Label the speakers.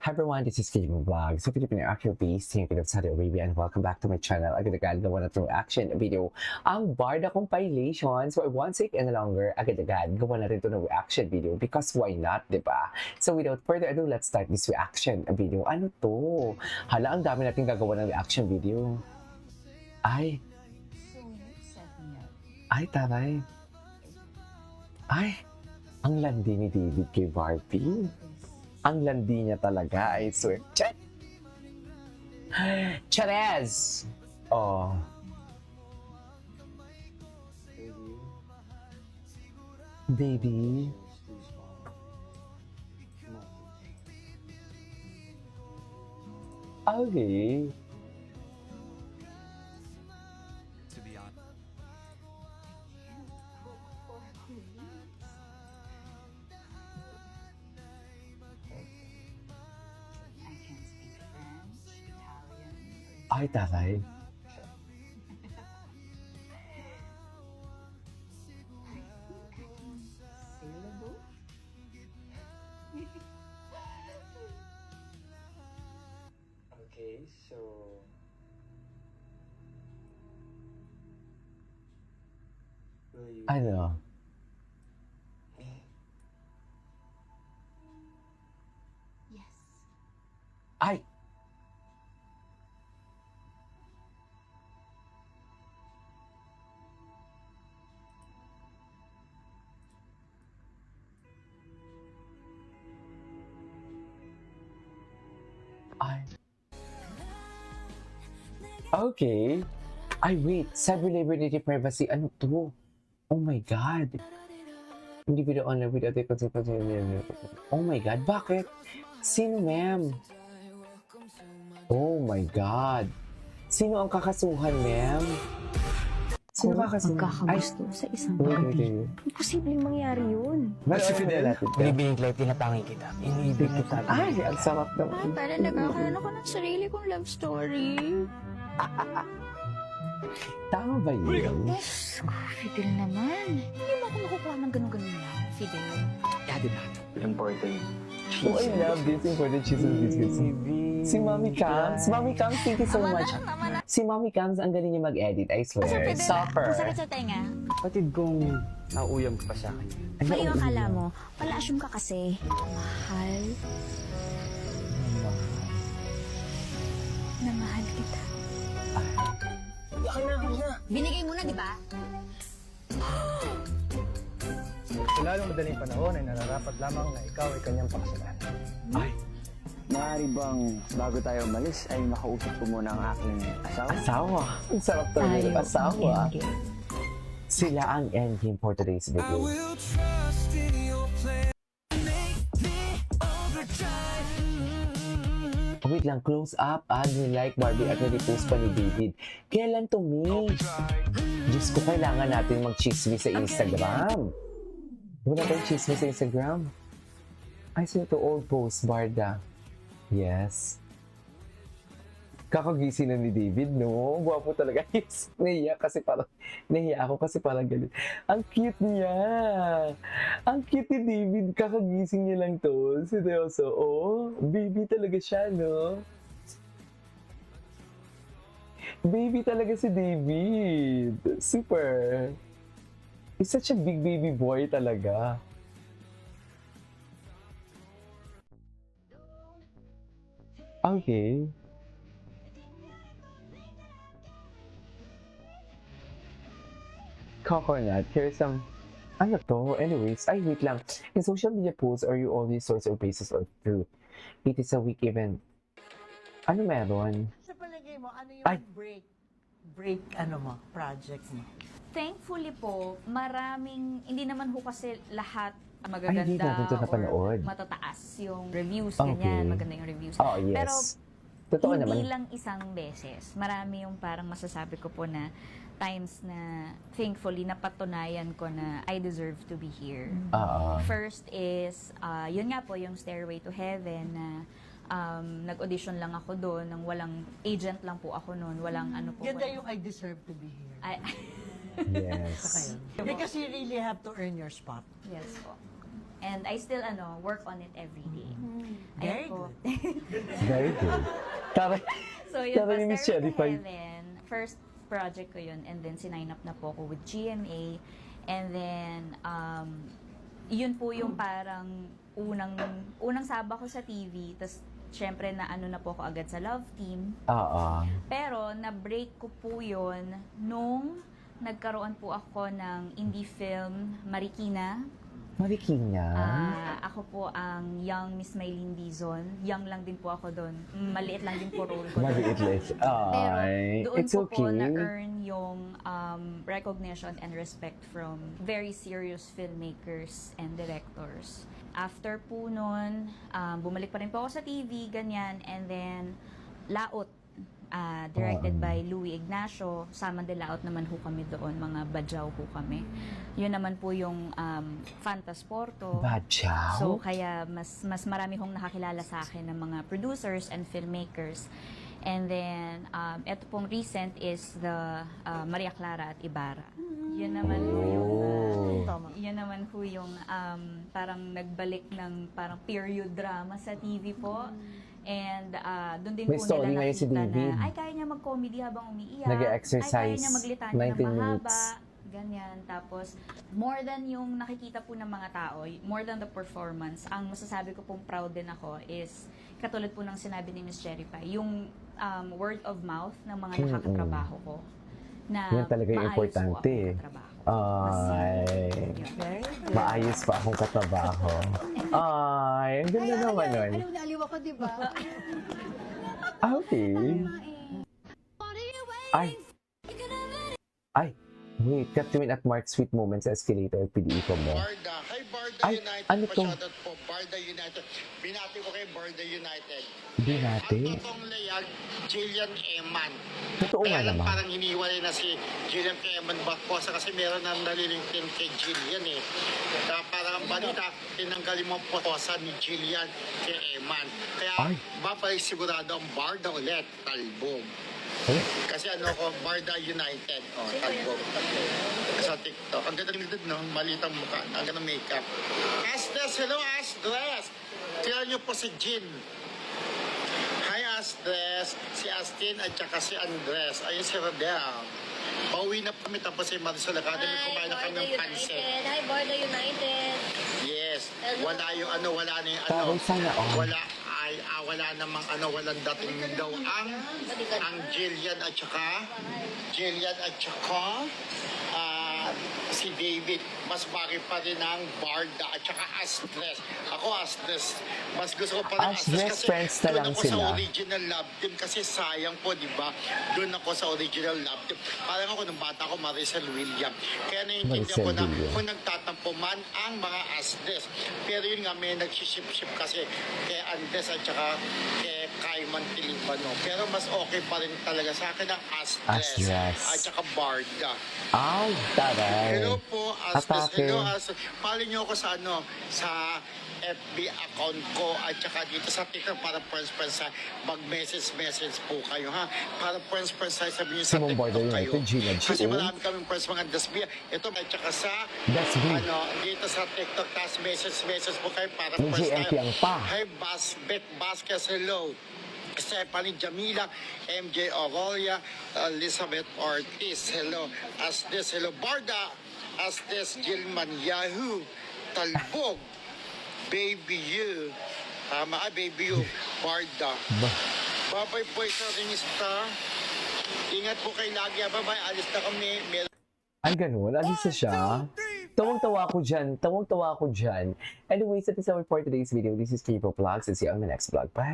Speaker 1: Hi everyone, this is Kate Vlog. So, Filipino actor based here in Saudi Arabia and welcome back to my channel. Agad-agad gawa na itong action video ang Barda compilation. So, I won't take any longer. Agad-agad gawa na rin ito ng reaction video because why not, di ba? So, without further ado, let's start this reaction video. Ano to? Hala, ang dami natin gagawa ng reaction video. Ay, taray. Ay, ang landi ni David kay Barbie. Ang landi niya talaga, I swear. Cherez! Oh. Baby. Okay.
Speaker 2: To be honest.
Speaker 3: I can speak French, Italian,
Speaker 1: Ay, taray.
Speaker 3: syllable.
Speaker 4: Okay, so will you
Speaker 1: Ano?
Speaker 3: Yes.
Speaker 1: Ay! Ay. Okay. Ay, wait. Cyber-liberty privacy. Ano to? Oh my God. Hindi video online with other Oh my God. Bakit? Sino, ma'am? Oh my God. Sino ang kakasuhan, ma'am? Sino
Speaker 3: Kung
Speaker 1: kakasuhan?
Speaker 3: magkakagusto sa isang
Speaker 1: Wait,
Speaker 3: gabi,
Speaker 1: wait, wait.
Speaker 3: imposibleng mangyari yun.
Speaker 1: Si Fidel.
Speaker 4: Binibigyan ko lang, tinatangin kita. Inibig kita.
Speaker 1: Ay, ang sarap
Speaker 3: Ay,
Speaker 1: naman.
Speaker 3: parang nagkakaroon ako ng sarili kong love story.
Speaker 1: Tama ba yun?
Speaker 3: Yes, Fidel naman. Hindi mo ako makukuha ng ganun-ganun lang, Fidel.
Speaker 4: Daddy na. Important.
Speaker 1: Oh, I love this important cheese and biscuits. Si Mommy Cams. Mommy Cams, thank you so much. Si Mommy Cams, ang galing niya mag-edit, I swear. Supper.
Speaker 3: Masakit sa tenga.
Speaker 4: Kapatid kong nauuyam ka pa sa akin.
Speaker 3: Mali yung akala mo. Pala-assume ka kasi. Mahal. Na mahal kita. Binigay mo na, di ba?
Speaker 5: Sa lalong madaling panahon ay nararapat lamang na ikaw ay kanyang pakasalan.
Speaker 1: Ay,
Speaker 4: Maaari bang bago tayo umalis ay makausap ko muna ang aking asawa?
Speaker 1: asawa. Ang sarap talaga ng asawa. Sila ang endgame for today's video. Wait lang, close up. Like Barbie at nag-post pa ni David. Kailan to, me? Diyos ko, kailangan natin mag-chismis sa Instagram. Wala tayong chismis sa Instagram. Ay, sino to? Old post, Barda. Yes. Kakagising na ni David, no? Gwapo talaga. Yes. Nahiya ako kasi parang ganun. Ang cute niya. Ang cute ni David. Kakagising niya lang to. Seryoso. Oh, baby talaga siya, no? Baby talaga si David. Super. He's such a big baby boy talaga. Okay. Coconut. Here's some... Ano to? Anyways, ay wait lang. In social media posts, are you always source or basis of truth? It is a week event. Ano meron?
Speaker 6: Sa palagay mo, ano yung
Speaker 1: Ay.
Speaker 6: break project mo?
Speaker 3: Thankfully po, hindi naman ho kasi lahat
Speaker 1: Ay, hindi natin ito
Speaker 3: magaganda
Speaker 1: napanood.
Speaker 3: or matataas yung reviews,
Speaker 1: Okay.
Speaker 3: ganyan, maganda yung reviews.
Speaker 1: Oh, yes.
Speaker 3: Pero
Speaker 1: Totoo
Speaker 3: hindi
Speaker 1: naman.
Speaker 3: lang isang beses. Marami yung parang masasabi ko po na times na thankfully napatunayan ko na I deserve to be here.
Speaker 1: Oo.
Speaker 3: First is, yun nga po, yung Stairway to Heaven na nag-audition lang ako doon, nang walang agent lang po ako noon, walang ano po.
Speaker 6: Ganda yung I deserve to be here.
Speaker 3: Ay,
Speaker 1: Yes.
Speaker 6: Because you really have to earn your spot.
Speaker 3: yes po. And I still work on it every day.
Speaker 6: Very
Speaker 3: Ayun po.
Speaker 6: good.
Speaker 1: Very good. Tara,
Speaker 3: So yun
Speaker 1: Tara
Speaker 3: pa,
Speaker 1: ni Miss
Speaker 3: Stairway to
Speaker 1: Cherry Pie.
Speaker 3: Heaven, first project ko yun, and then sinign up na po ako with GMA, and then yun po yung parang unang saba ko sa TV, tas syempre na ano na po ako agad sa Love Team.
Speaker 1: Oo.
Speaker 3: Pero na-break ko po yun nung nagkaroon po ako ng indie film Marikina.
Speaker 1: Marikina.
Speaker 3: Ako po ang young Miss Maylene Dizon. Young lang din po ako doon. Maliit lang din po role ko doon.
Speaker 1: Maliit.
Speaker 3: Pero
Speaker 1: Ay,
Speaker 3: doon
Speaker 1: it's
Speaker 3: ko po
Speaker 1: okay.
Speaker 3: na-earn yung recognition and respect from very serious filmmakers and directors. After po nun, bumalik pa rin po ako sa TV, ganyan. And then, Laot, directed by Louie Ignacio. Sama de Laot naman ho kami doon, mga badyaw ho kami. Yun naman po yung Fantasporto.
Speaker 1: Badyaw?
Speaker 3: So, kaya mas marami hong nakakilala sa akin ng mga producers and filmmakers. And then, eto pong recent is the Maria Clara at Ibarra. Yun naman po yung, yun naman po yung parang nagbalik ng parang period drama sa TV po. And doon din
Speaker 1: May
Speaker 3: po
Speaker 1: story
Speaker 3: nila
Speaker 1: ngayon si
Speaker 3: nakita
Speaker 1: David.
Speaker 3: na, ay, kaya niya mag-comedy habang umiiyak.
Speaker 1: Nag-e-exercise
Speaker 3: Ay, kaya niya maglitanya
Speaker 1: 90
Speaker 3: ng mahaba.
Speaker 1: minutes.
Speaker 3: Ganyan. Tapos, more than yung nakikita po ng mga tao, more than the performance, ang masasabi ko pong proud din ako is, katulad po ng sinabi ni Miss Cherry Pie, yung word of mouth ng mga nakakatrabaho ko. Na
Speaker 1: Yan talaga yung
Speaker 3: maayos
Speaker 1: importante.
Speaker 3: po akong katrabaho.
Speaker 1: Ay,
Speaker 6: Very good.
Speaker 1: maayos pa akong katrabaho. Ay, ang ganda naman nun.
Speaker 6: Alam na, aliw ako, di ba?
Speaker 1: Okay. Ay. Ay. Wait, Captain at Mark Sweet Moments sa escalator, PDE ko mo.
Speaker 7: Barda. Hi, Barda
Speaker 1: Ay,
Speaker 7: United.
Speaker 1: ano to?
Speaker 7: Pa-shoutout po, Barda United. Binati ko kay Barda United.
Speaker 1: Di
Speaker 7: Ang
Speaker 1: natin.
Speaker 7: totoong layag, Jillian Eman.
Speaker 1: Totoo nga
Speaker 7: Kaya lang
Speaker 1: naman.
Speaker 7: parang hiniwalay na si Jillian kay Eman Barbosa kasi meron nang nalilingtin kay Jillian eh. Kaya parang ang balita, tinanggalin mo ang posa ni Jillian kay Eman. Kaya
Speaker 1: Ay.
Speaker 7: babalik sigurado ang Barda ulit, talbog.
Speaker 1: Eh,
Speaker 7: Kasi ano ko, Barda United. Oh, talbog. Sa TikTok. Ang ganda ng no? Malitang mukha. Ang ganda ng makeup. Astres, hello Astres! Kaya niyo po si Jin. Hi Astres, si Astin at saka si Andres. Ayun si Rodel. Pauwi na kami tapos si Marisol Academy. Kumain na kami ng pansit.
Speaker 8: Hi, Border United.
Speaker 7: Yes.
Speaker 8: Hello.
Speaker 7: Wala yung ano, wala na yung ano.
Speaker 1: Taray, sana all.
Speaker 7: Wala namang ano, walang dating daw ang Jillian at saka si David. Mas bagay pa rin ang Barda at saka Astres. Ako Astres. Mas gusto ko pa rin
Speaker 1: Astres,
Speaker 7: Astres kasi
Speaker 1: friends na
Speaker 7: doon
Speaker 1: lang
Speaker 7: ako
Speaker 1: sila.
Speaker 7: sa original Love Team kasi sayang po, di ba? Doon ako sa original Love Team. Parang ako nung bata ko, Maricel William. Kaya naiintindihan ko na
Speaker 1: Maricel William.
Speaker 7: kung nagtatampo man ang mga Astres. Pero yun nga, may nagsisip-sip kasi kay Andres at saka kay Kaiman Pilipano. Pero mas okay pa rin talaga sa akin ang Astres.
Speaker 1: Astres.
Speaker 7: At saka Barda.
Speaker 1: Ay, taray.
Speaker 7: Hello po, Astres.
Speaker 1: Atake.
Speaker 7: Hello, Astres. Follow niyo ako sa ano, sa FB account ko at saka dito sa TikTok para friends mag-message po kayo ha. Para friends sabihin niyo sa
Speaker 1: Simong
Speaker 7: TikTok
Speaker 1: Border
Speaker 7: kayo.
Speaker 1: United, Gina G.
Speaker 7: Kasi marami kaming friends mga Dasbia. Ito at saka sa
Speaker 1: Dasbi.
Speaker 7: dito sa TikTok tapos message po kayo para
Speaker 1: Yung
Speaker 7: friends
Speaker 1: GMP ang pa.
Speaker 7: Hi, Bet Vasquez, hello. Stephanie Jamila, MJ Aurelia, Elizabeth Ortiz, hello. Asdes, hello. Barda, Asdes Gilman, Yahoo, Talbog, Baby You, Baby You, Barda. Babay po sa ringista. Ingat po kayo lagi. Bye-bye, alis na kami.
Speaker 1: Ay, ganun. Alis na siya. Tawang-tawa ako dyan. Anyways, that is our for today's video. This is Kipo Vlogs. And see you on the next vlog. Bye!